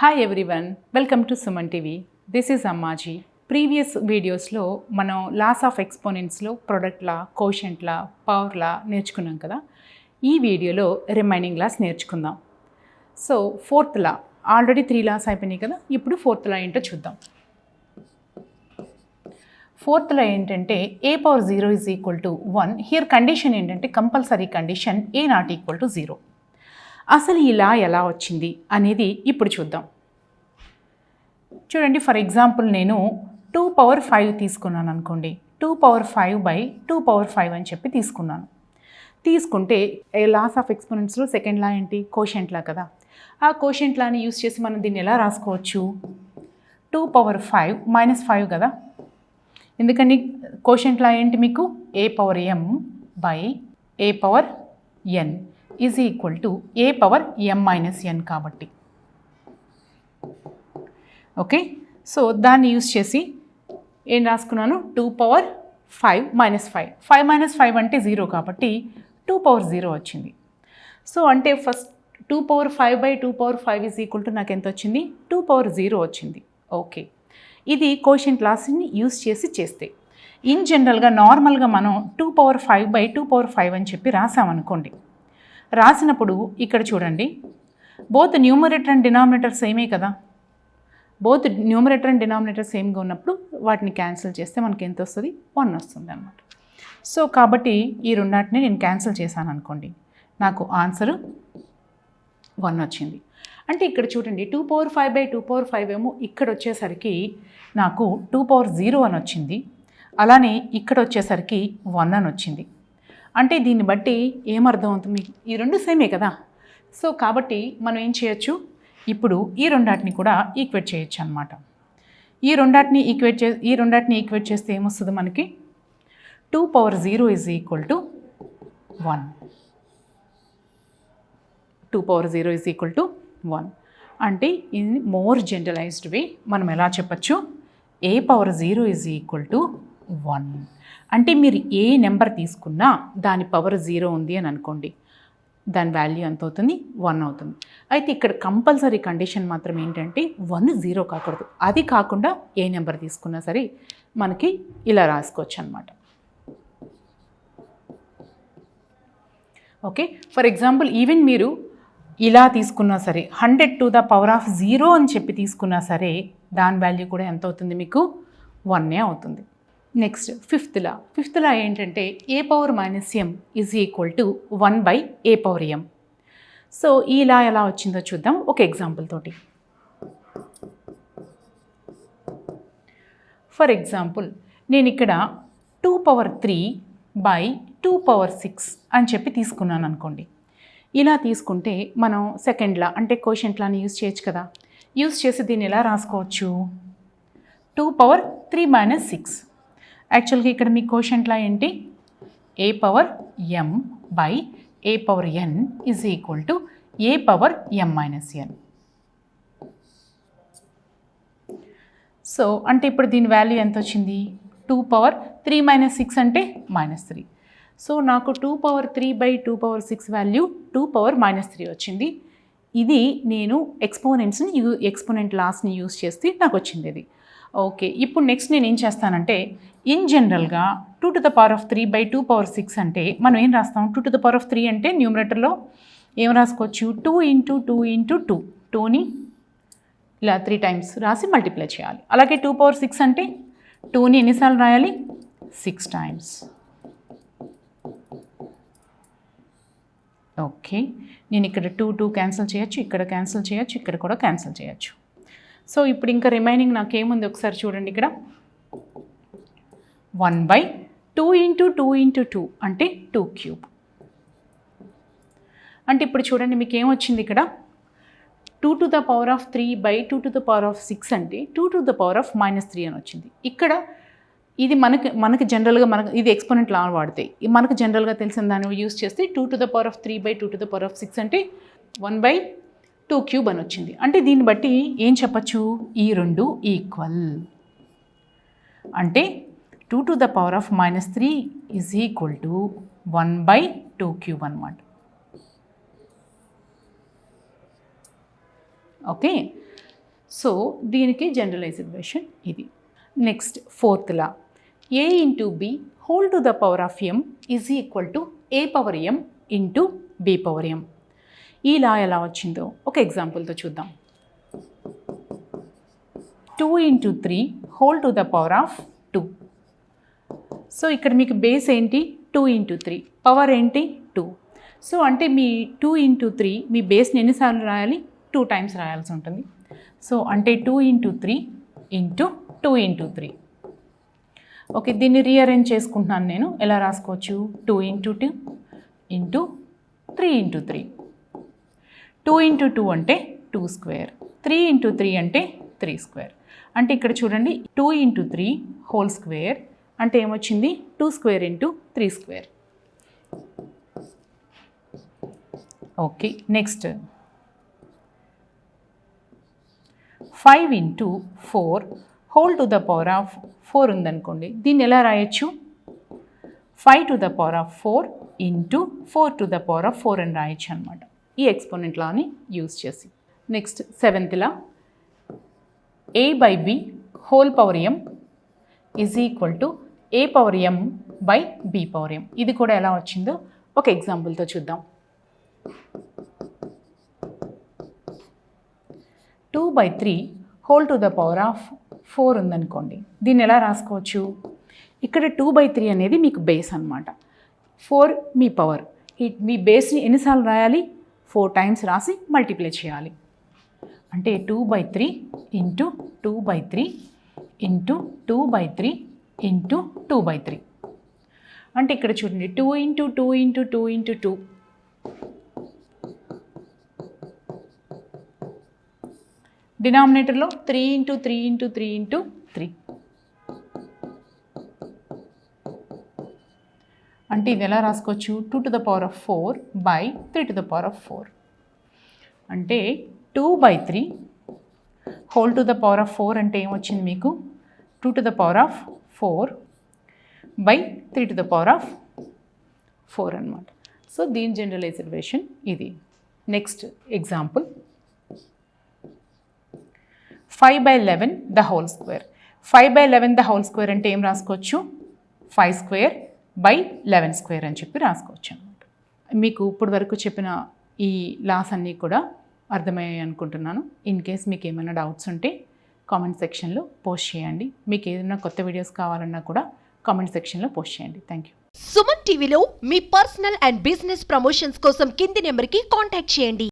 Hi everyone, welcome to Suman TV. This is Ammaji. Previous వీడియోస్లో మనం loss of ఎక్స్పోనెంట్స్లో ప్రొడక్ట్లా, కోషెంట్లా, పవర్లా నేర్చుకున్నాం కదా. ఈ వీడియోలో రిమైనింగ్ లాస్ నేర్చుకుందాం. So fourth law, already 3 laws అయిపోయినాయి కదా, ఇప్పుడు ఫోర్త్ లా ఏంటో చూద్దాం. ఫోర్త్ లా ఏంటంటే a power 0 is equal to 1. Here condition ఏంటంటే compulsory condition a not equal to 0. అసలు ఇలా ఎలా వచ్చింది అనేది ఇప్పుడు చూద్దాం. చూడండి, ఫర్ ఎగ్జాంపుల్ నేను 2 పవర్ 5 తీసుకున్నాను అనుకోండి. 2 పవర్ 5 బై 2 పవర్ 5 అని చెప్పి తీసుకున్నాను. తీసుకుంటే లాస్ ఆఫ్ ఎక్స్పోనెంట్స్లో సెకండ్ లా ఏంటి? కోషెంట్ లా కదా. ఆ కోషెంట్ లాని యూస్ చేసి మనం దీన్ని ఎలా రాసుకోవచ్చు? 2 పవర్ 5 మైనస్ 5 కదా. ఎందుకని కోషెంట్ లా ఏంటి మీకు? a power m by a power n is equal to a power m minus n కాబట్టి. ఓకే, సో దాన్ని యూస్ చేసి ఏం రాసుకున్నాను? 2 పవర్ 5 మైనస్ 5. 5 మైనస్ 5 అంటే 0 కాబట్టి 2 పవర్ 0 వచ్చింది. సో అంటే first 2 power 5 by 2 power 5 is equal to నాకు ఎంత వచ్చింది? 2 పవర్ 0 వచ్చింది. ఓకే, ఇది కోషెంట్ లాస్ని యూస్ చేస్తే ఇన్ జనరల్గా నార్మల్గా మనం 2 పవర్ 5 బై 2 పవర్ 5 అని చెప్పి రాసామనుకోండి. రాసినప్పుడు ఇక్కడ చూడండి, బోత్ న్యూమరేటర్ అండ్ డినామినేటర్ సేమే కదా. బోత్ న్యూమరేటర్ అండ్ డినామినేటర్ సేమ్గా ఉన్నప్పుడు వాటిని క్యాన్సిల్ చేస్తే మనకి ఎంత వస్తుంది? 1 వస్తుంది అనమాట. సో కాబట్టి ఈ రెండాటిని నేను క్యాన్సిల్ చేశాను అనుకోండి, నాకు ఆన్సరు 1 వచ్చింది. అంటే ఇక్కడ చూడండి, 2 పవర్ 5 బై 2 పవర్ 5 ఏమో ఇక్కడ వచ్చేసరికి నాకు 2 పవర్ 0 అని వచ్చింది. అలానే ఇక్కడ వచ్చేసరికి 1 అని వచ్చింది. అంటే దీన్ని బట్టి ఏమర్థం అవుతుంది? ఈ రెండు సేమే కదా. సో కాబట్టి మనం ఏం చేయొచ్చు? ఇప్పుడు ఈ రెండాటిని కూడా ఈక్వేట్ చేయొచ్చు అనమాట. ఈ రెండాటిని ఈక్వేట్ చేస్తే ఏమొస్తుంది మనకి? 2 power 0 is equal to 1. 2 power 0 is equal to 1. అంటే ఇన్ మోర్ జనరలైజ్డ్ వే మనం ఎలా చెప్పచ్చు? a power 0 is equal to 1. అంటే మీరు ఏ నెంబర్ తీసుకున్నా దాని పవర్ 0 ఉంది అని అనుకోండి, దాని వాల్యూ ఎంత అవుతుంది? 1 అవుతుంది. అయితే ఇక్కడ కంపల్సరీ కండిషన్ మాత్రం ఏంటంటే 1 0 కాకూడదు. అది కాకుండా ఏ నెంబర్ తీసుకున్నా సరే మనకి ఇలా రాసుకోవచ్చు అనమాట. ఓకే, ఫర్ ఎగ్జాంపుల్ ఈవెన్ మీరు ఇలా తీసుకున్నా సరే 100 టు ద పవర్ ఆఫ్ 0 అని చెప్పి తీసుకున్నా సరే దాని వాల్యూ కూడా ఎంత అవుతుంది? మీకు 1 అవుతుంది. నెక్స్ట్ ఫిఫ్త్ లా ఏంటంటే a power minus m is equal to 1 by a power m. So ఈ లా ఎలా వచ్చిందో చూద్దాం ఒక ఎగ్జాంపుల్ తోటి. ఫర్ ఎగ్జాంపుల్ నేను ఇక్కడ 2 పవర్ 3 బై 2 పవర్ 6 అని చెప్పి తీసుకున్నాను అనుకోండి. ఇలా తీసుకుంటే మనం సెకండ్ లా అంటే కోషెంట్ లాని యూస్ చేయొచ్చు కదా. యూస్ చేసి దీన్ని ఎలా రాసుకోవచ్చు? 2 పవర్ 3 మైనస్ 6. యాక్చువల్గా ఇక్కడ మీ కోషెంట్ లా ఏంటి? a power m by a power n is equal to a power m minus n. So అంటే ఇప్పుడు దీని వాల్యూ ఎంత వచ్చింది? 2 పవర్ 3 మైనస్ 6 అంటే మైనస్ 3. సో నాకు 2 power 3 by 2 power 6 value 2 power minus 3 వచ్చింది. ఇది నేను ఎక్స్పోనెంట్ లాస్ని యూస్ చేస్తే నాకు వచ్చింది ఇది. ఓకే, ఇప్పుడు నెక్స్ట్ నేను ఏం చేస్తానంటే ఇన్ జనరల్గా 2 to the power of 3 by 2 power 6 అంటే మనం ఏం రాస్తాం? 2 టు ద పవర్ ఆఫ్ 3 అంటే న్యూమరేటర్లో ఏం రాసుకోవచ్చు? 2 ఇంటూ 2 ఇంటూ 2. 2ని ఇలా 3 టైమ్స్ రాసి మల్టిప్లై చేయాలి. అలాగే 2 పవర్ 6 అంటే 2ని ఎన్నిసార్లు రాయాలి? 6 టైమ్స్. ఓకే, నేను ఇక్కడ 2 క్యాన్సిల్ చేయొచ్చు, ఇక్కడ క్యాన్సిల్ చేయొచ్చు, ఇక్కడ కూడా క్యాన్సిల్ చేయొచ్చు. సో ఇప్పుడు ఇంకా రిమైనింగ్ నాకేముంది ఒకసారి చూడండి. ఇక్కడ 1 బై 2 ఇంటూ 2 ఇంటూ 2 అంటే 2 క్యూబ్. అంటే ఇప్పుడు చూడండి మీకు ఏమొచ్చింది ఇక్కడ? 2 to the power of 3 by 2 to the power of 6 అంటే 2 to the power of minus 3 అని వచ్చింది. ఇక్కడ ఇది మనకి జనరల్గా ఇది ఎక్స్పోనెంట్ లా వాడితే మనకు జనరల్గా తెలిసిన దాన్ని యూస్ చేస్తే 2 to the power of 3 by 2 to the power of 6 అంటే 1 బై 2 క్యూబ్ అని వచ్చింది. అంటే దీన్ని బట్టి ఏం చెప్పచ్చు? ఈ రెండు ఈక్వల్. అంటే 2 to the power of minus 3 is equal to 1 by 2 cube అనమాట. ఓకే, సో దీనికి జనరలైజ్డ్ వెర్షన్ ఇది. Next fourth law, a into b whole to the power of m is equal to a power m into b power m. ఈ law ఎలా వచ్చిందో ఒక ఎగ్జాంపుల్తో చూద్దాం. 2 into 3 whole to the power of 2. So ఇక్కడ మీకు base ఏంటి 2 into 3, power ఏంటి 2. సో అంటే మీ 2 ఇంటూ 3 మీ బేస్ని ఎన్నిసార్లు రాయాలి 2 టైమ్స్ రాయాల్సి ఉంటుంది. సో అంటే 2 ఇంటూ 3 ఇంటూ 2 ఇంటూ 3. ఓకే, దీన్ని రీఅరేంజ్ చేసుకుంటున్నాను నేను. ఎలా రాసుకోవచ్చు 2 ఇంటూ 2 ఇంటూ 3 ఇంటూ 3. 2 ఇంటూ 2 అంటే 2 స్క్వేర్, 3 ఇంటూ 3 అంటే 3 స్క్వేర్. అంటే ఇక్కడ చూడండి 2 ఇంటూ 3 హోల్ స్క్వేర్ అంటే ఏమొచ్చింది 2 square into 3 square. Okay, next 5 into 4 whole to the power of 4 ఉందనుకోండి. దీన్ని ఎలా రాయొచ్చు 5 to the power of 4 into 4 to the power of 4 అని రాయొచ్చు అనమాట, ఈ ఎక్స్పోనెంట్ లాని యూజ్ చేసి. Next seventh law, a by b whole power m is equal to a power m by b power m. ఇది కూడా ఎలా వచ్చిందో ఒక ఎగ్జాంపుల్తో చూద్దాం. 2 by 3 whole to the power of 4 ఉందనుకోండి. దీన్ని ఎలా రాసుకోవచ్చు, ఇక్కడ 2 బై 3 అనేది మీకు బేస్ అనమాట, 4 మీ పవర్. మీ బేస్ని ఎన్నిసార్లు రాయాలి 4 టైమ్స్ రాసి మల్టిప్లై చేయాలి. అంటే 2 by 3 into 2 by 3 into 2 by 3 into 2 by 3. అంటే ఇక్కడ చూడండి 2 into 2 into 2 into 2. డినామినేటర్లో 3 into 3 into 3 into 3. అంటే ఇది ఎలా రాసుకోవచ్చు 2 to the power of 4 by 3 to the power of 4. అంటే 2 by 3 whole to the power of 4 అంటే ఏమొచ్చింది మీకు 2 to the power of 4 by 3 to the power of 4 అనమాట. సో దీని జనరలైజ్డ్ వెర్షన్ ఇది. Next example 5 by 11 the whole square. 5 by 11 the whole square అంటే ఏం రాసుకోవచ్చు 5 స్క్వేర్ బై 11 స్క్వేర్ అని చెప్పి రాసుకోవచ్చు అనమాట. మీకు ఇప్పుడు వరకు చెప్పిన ఈ లాస్ అన్నీ కూడా అర్థమయ్యాయి అనుకుంటున్నాను. ఇన్ కేస్ మీకు ఏమైనా డౌట్స్ ఉంటే కామెంట్ సెక్షన్లో పోస్ట్ చేయండి. మీకు ఏదైనా కొత్త వీడియోస్ కావాలన్నా కూడా కామెంట్ సెక్షన్లో పోస్ట్ చేయండి. Thank you. సుమన్ టీవీలో మీ పర్సనల్ అండ్ బిజినెస్ ప్రమోషన్స్ కోసం కింది నెంబర్కి కాంటాక్ట్ చేయండి.